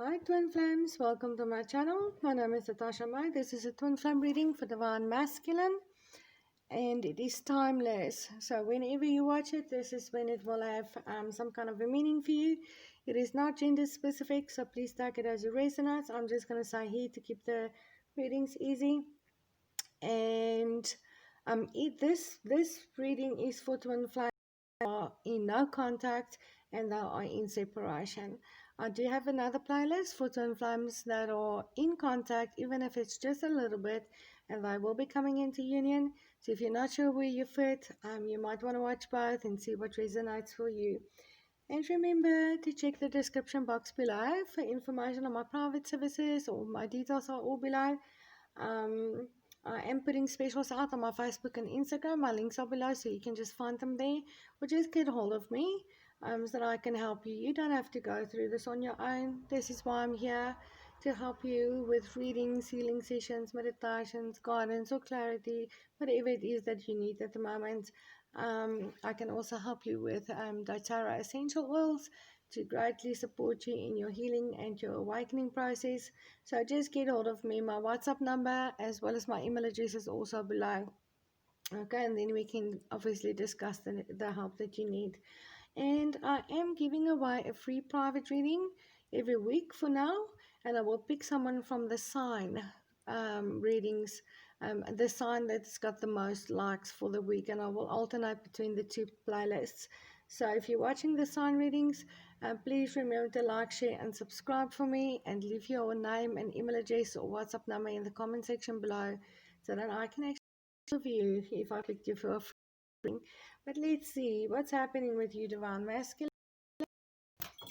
Hi Twin Flames, welcome to my channel. My name is Natasha Mai. This is a Twin Flame reading for Divine Masculine and it is timeless. So whenever you watch it, this is when it will have some kind of a meaning for you. It is not gender specific, so please take it as it resonates. I'm just going to say here to keep the readings easy. And this reading is for Twin Flames are in no contact and they are in separation. I do have another playlist for twin flames that are in contact, even if it's just a little bit, and they will be coming into union. So if you're not sure where you fit, you might want to watch both and see what resonates for you. And remember to check the description box below for information on my private services, or my details are all below. um, I am putting specials out on my Facebook and Instagram. My links are below, so you can just find them there or just get hold of me so that I can help you. You don't have to go through this on your own. This is why I'm here, to help you with readings, healing sessions, meditations, guidance, or clarity, whatever it is that you need at the moment. I can also help you with doTERRA essential oils to greatly support you in your healing and your awakening process. So just get hold of me. My WhatsApp number as well as my email address is also below. Okay, and then we can obviously discuss the help that you need. And I am giving away a free private reading every week for now, and I will pick someone from the sign readings, the sign that's got the most likes for the week, and I will alternate between the two playlists. So if you're watching the sign readings, please remember to like, share, and subscribe for me, and leave your name and email address or WhatsApp number in the comment section below, so that I can actually of you if I picked you for a free. But let's see what's happening with you, Divine Masculine.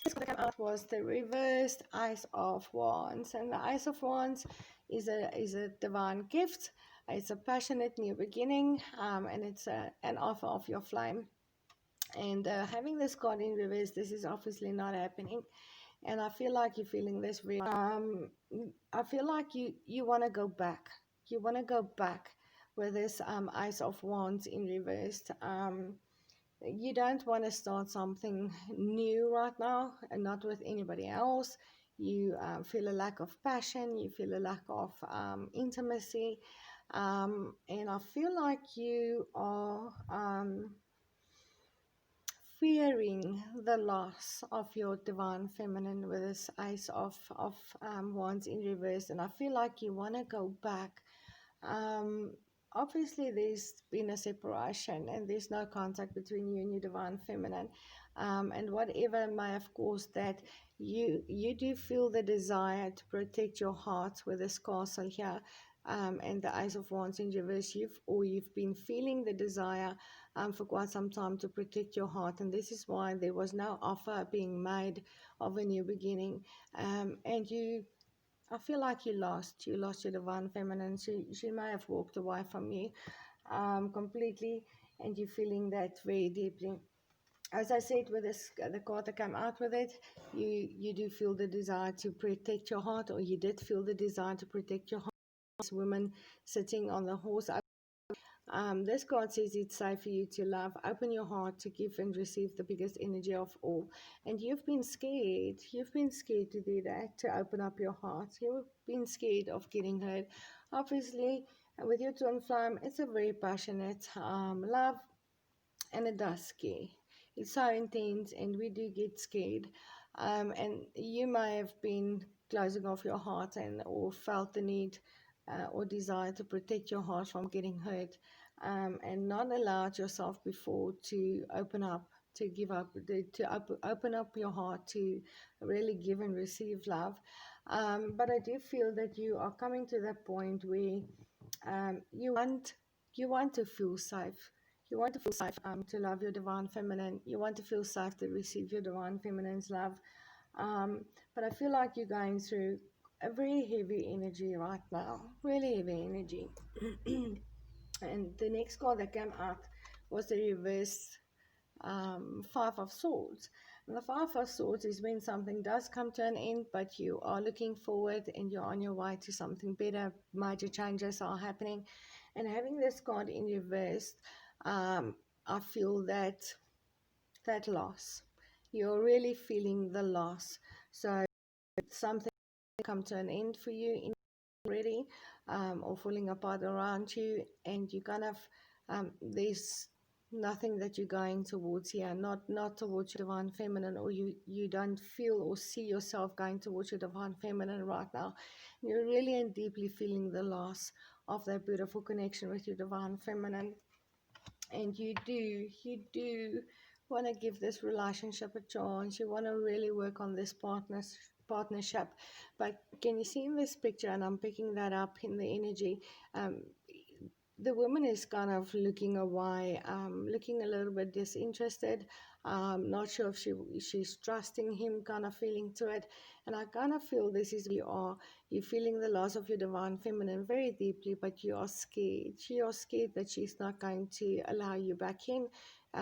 This came out was the reversed Ace of Wands, and the Ace of Wands is a divine gift. It's a passionate new beginning, and it's an offer of your flame. And having this card in reverse, this is obviously not happening. And I feel like you're feeling this very. I feel like you want to go back. You want to go back with this Ace of Wands in reversed. You don't want to start something new right now, and not with anybody else. You feel a lack of passion. You feel a lack of intimacy, and I feel like you are fearing the loss of your divine feminine with this Ace of Wands in reverse, and I feel like you want to go back. um, Obviously there's been a separation and there's no contact between you and your divine feminine, and whatever may have caused that, you do feel the desire to protect your heart with this castle here, and the Ace of Wands in reverse. You've been feeling the desire for quite some time to protect your heart, and this is why there was no offer being made of a new beginning. And I feel like you lost your divine feminine. She may have walked away from you completely, and you're feeling that very deeply. As I said, with this, the card that came out with it, you do feel the desire to protect your heart, or you did feel the desire to protect your heart. This woman sitting on the horse. This card says it's safe for you to love. Open your heart to give and receive the biggest energy of all. And you've been scared. You've been scared to do that, to open up your heart. You've been scared of getting hurt. Obviously, with your twin flame, it's a very passionate love, and it does scare. It's so intense, and we do get scared. And you may have been closing off your heart, and or felt the need or desire to protect your heart from getting hurt, and not allowed yourself before to open up, to give up, open up your heart to really give and receive love. But I do feel that you are coming to that point where you want to feel safe. You want to feel safe to love your divine feminine. You want to feel safe to receive your divine feminine's love. But I feel like you're going through a very heavy energy right now, really heavy energy. And the next card that came out was the reverse Five of Swords. And the Five of Swords is when something does come to an end, but you are looking forward and you're on your way to something better. Major changes are happening. And having this card in reverse, I feel that loss. You're really feeling the loss. So something come to an end for you already, or falling apart around you, and you kind of there's nothing that you're going towards here, not towards your divine feminine, or you don't feel or see yourself going towards your divine feminine right now. You're really and deeply feeling the loss of that beautiful connection with your divine feminine, and you do want to give this relationship a chance. You want to really work on this partnership. But can you see in this picture, and I'm picking that up in the energy, um, the woman is kind of looking away, looking a little bit disinterested, not sure if she's trusting him, kind of feeling to it. And I kind of feel this is you're feeling the loss of your divine feminine very deeply, but you are scared. You are scared that she's not going to allow you back in.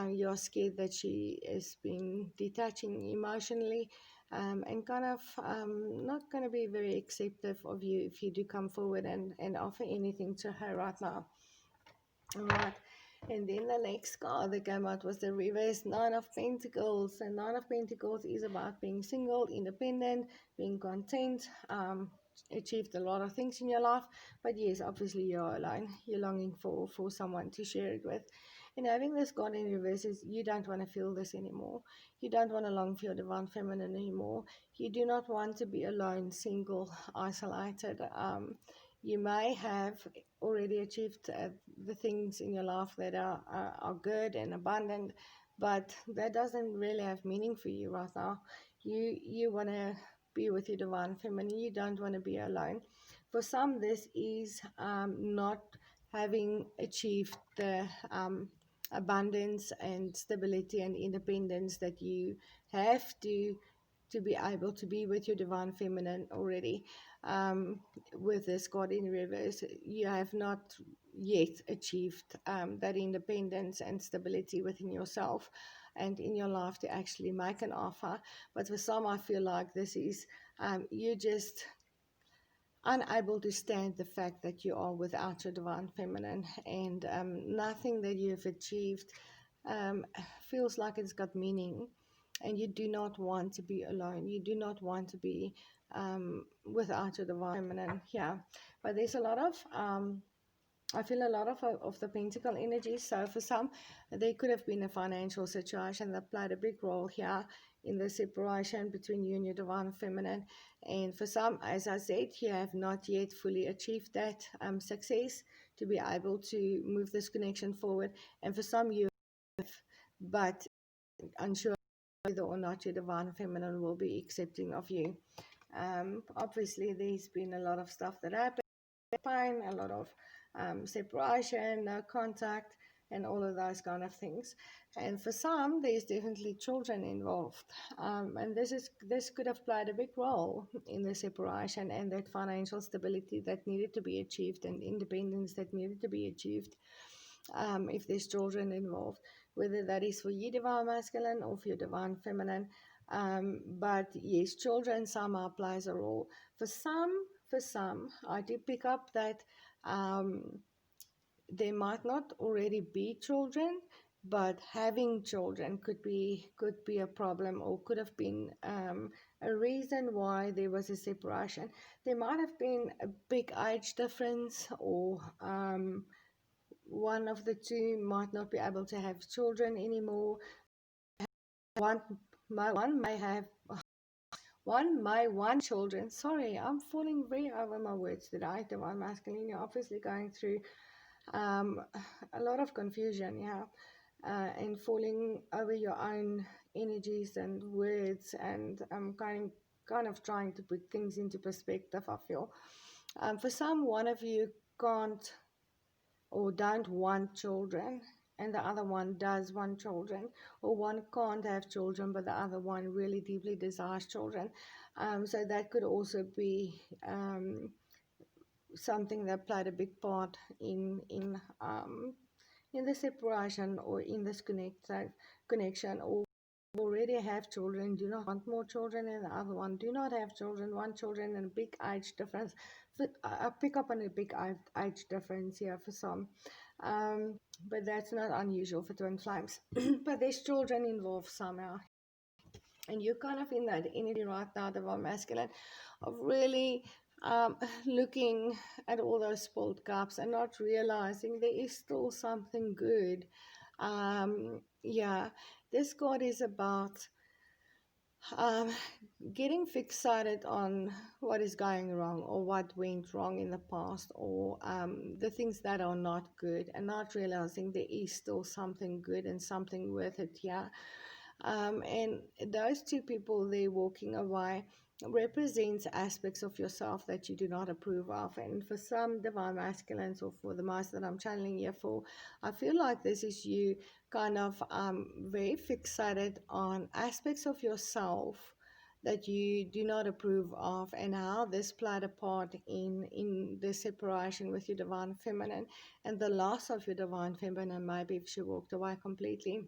You are scared that she is being detaching emotionally, and kind of not going to be very acceptive of you if you do come forward and offer anything to her right now. Right. And then the next card that came out was the reverse Nine of Pentacles. And Nine of Pentacles is about being single, independent, being content, achieved a lot of things in your life. But yes, obviously you're alone. You're longing for someone to share it with. And having this card in reverse is you don't want to feel this anymore. You don't want to long for your divine feminine anymore. You do not want to be alone, single, isolated. You may have already achieved the things in your life that are good and abundant, but that doesn't really have meaning for you right now. You want to be with your divine feminine. You don't want to be alone. For some, this is not having achieved the abundance and stability and independence that you have to be able to be with your divine feminine already. With this God in reverse, you have not yet achieved that independence and stability within yourself and in your life to actually make an offer. But for some, I feel like this is you just unable to stand the fact that you are without your divine feminine, and nothing that you've achieved um, feels like it's got meaning, and you do not want to be alone. You do not want to be without your divine feminine. Yeah, but there's a lot of I feel a lot of the pentacle energy. So for some, there could have been a financial situation that played a big role here in the separation between you and your divine feminine. And for some, as I said, you have not yet fully achieved that success to be able to move this connection forward. And for some, you have, but unsure whether or not your divine feminine will be accepting of you. Obviously, there's been a lot of stuff that happened, pain, a lot of separation, no contact, and all of those kind of things. And for some, there's definitely children involved, and this could have played a big role in the separation and that financial stability that needed to be achieved and independence that needed to be achieved. If there's children involved, whether that is for you divine masculine or for your divine feminine. But yes, children somehow plays a role. For some, I do pick up that there might not already be children, but having children could be a problem, or could have been a reason why there was a separation. There might have been a big age difference, or one of the two might not be able to have children anymore. One, one may have one may want children. Sorry, I'm falling very over my words today. The one masculine, you're obviously going through um, a lot of confusion, yeah, and falling over your own energies and words, and kind of trying to put things into perspective. I feel for some, one of you can't or don't want children, and the other one does want children, or one can't have children but the other one really deeply desires children. So that could also be something that played a big part in the separation, or in this connection, or already have children, do not want more children, and the other one do not have children, want children, and a big age difference. I pick up on a big age difference here for some, but that's not unusual for twin flames. But there's children involved somehow. And you're kind of in that energy right now, divine masculine, of really um, looking at all those spoiled cups and not realizing there is still something good. Yeah, this card is about um, getting fixated on what is going wrong or what went wrong in the past, or the things that are not good, and not realizing there is still something good and something worth it. Yeah. And those two people there walking away represents aspects of yourself that you do not approve of. And for some divine masculines, or for the most that I'm channeling here for, I feel like this is you kind of very fixated on aspects of yourself that you do not approve of, and how this played a part in the separation with your divine feminine and the loss of your divine feminine, maybe if she walked away completely,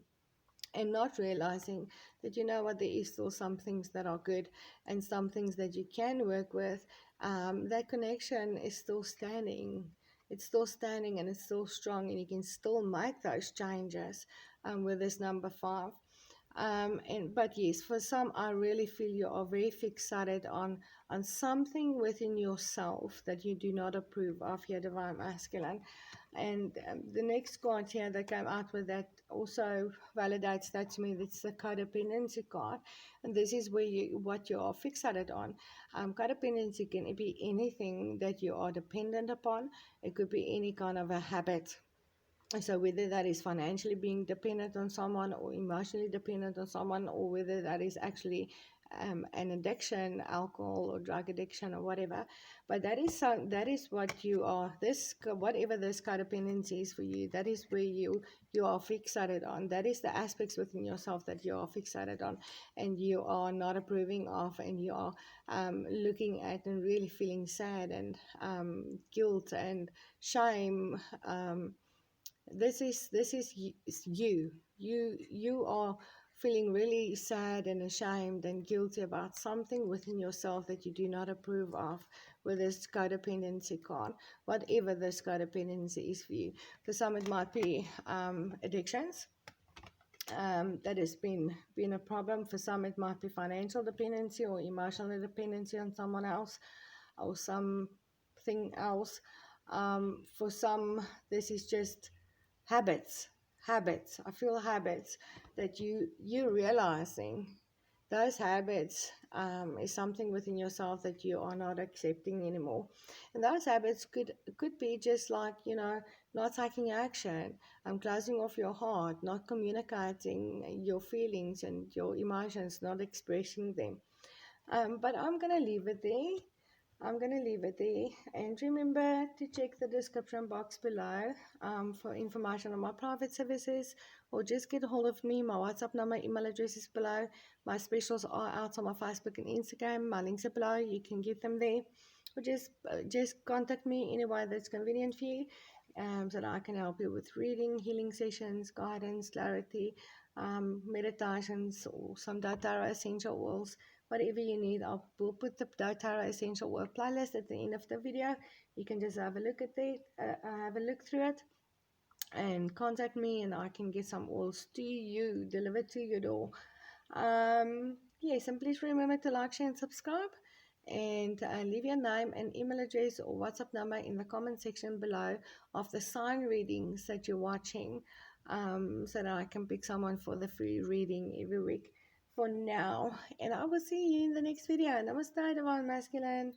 and not realizing that, you know what, there is still some things that are good and some things that you can work with. That connection is still standing. It's still standing and it's still strong, and you can still make those changes with this number five. And but yes, for some, I really feel you are very fixated on something within yourself that you do not approve of, your divine masculine. And the next card here that came out with that also validates that to me. It's the codependency card, and this is where you what you are fixated on. Codependency can be anything that you are dependent upon. It could be any kind of a habit, so whether that is financially being dependent on someone, or emotionally dependent on someone, or whether that is actually an addiction, alcohol or drug addiction or whatever. But that is what you are. Whatever this codependency is for you, that is where you are fixated on. That is the aspects within yourself that you are fixated on, and you are not approving of, and you are looking at and really feeling sad and guilt and shame. Is you are feeling really sad and ashamed and guilty about something within yourself that you do not approve of, with this codependency card, whatever this codependency is for you. For some it might be addictions, that has been a problem. For some it might be financial dependency or emotional dependency on someone else or something else. For some this is just habits. I feel habits that you realizing those habits is something within yourself that you are not accepting anymore. And those habits could be just like, not taking action, closing off your heart, not communicating your feelings and your emotions, not expressing them. But I'm going to leave it there. And remember to check the description box below for information on my private services, or just get a hold of me. My WhatsApp number, email address is below. My specials are out on my Facebook and Instagram. My links are below. You can get them there. Or just contact me any way that's convenient for you, so that I can help you with reading, healing sessions, guidance, clarity, meditations, or some doTERRA essential oils. Whatever you need, will put the doTERRA essential oil playlist at the end of the video. You can just have a look at it, have a look through it, and contact me, and I can get some oils to you delivered to your door. Yes, and please remember to like, share, and subscribe, and leave your name and email address or WhatsApp number in the comment section below of the sign readings that you're watching, so that I can pick someone for the free reading every week for now. And I will see you in the next video. Namaste, Divine Masculine.